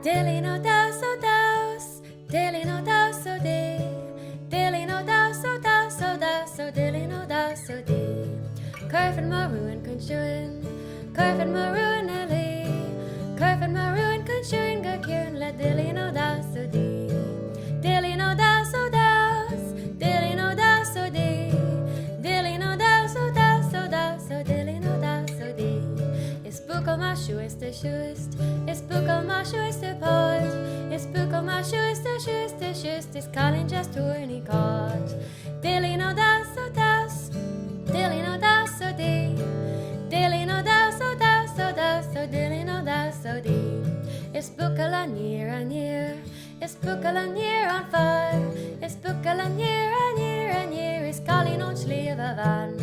Dilín Ó Deamhas, ó Deamhas, Dilín Ó Deamhas, ó Dí. Dilín Ó Deamhas, ó Deamhas, ó Deamhas, ó Dilín Ó Deamhas, ó Dí. Curfin marúin consúin, curfin marúin a lí. Curfin marúin consúin go ciúin le Dilín Ó Deamhas, ó Dí. Dilín Ó Deamhas, ó Deamhas, Dilín Ó Deamhas, ó Dí. Dilín Ó Deamhas, ó Deamhas, ó Deamhas, ó Dilín Ó Deamhas, ó Dí. Is bucal ma shoest de shoest, is bucal ma shoest de pot, is bucal ma shoest de shoest de shoest, is calling just tourny cot. Dilín Ó Deamhas, ó Deamhas, Dilín Ó Deamhas, ó Dí. Dilín Ó Deamhas, ó Deamhas, ó Deamhas, ó Dilín Ó Deamhas, ó Dí. Is bucal a near, is bucal a near on fire, is bucal a near, is calling on sleeve a van.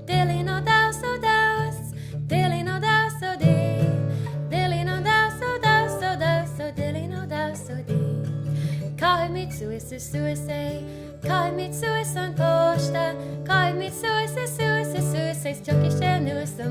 Dilín Ó Deamhas, ó Deamhas, Dilín Ó Deamhas, ó Dí. Dilín Ó Deamhas, ó Deamhas, ó Deamhas, ó Dilín Ó Deamhas, ó Dí. Cai mit suis is suicide, cai mit suis an posta, cai mit suis is tuki sé nuas a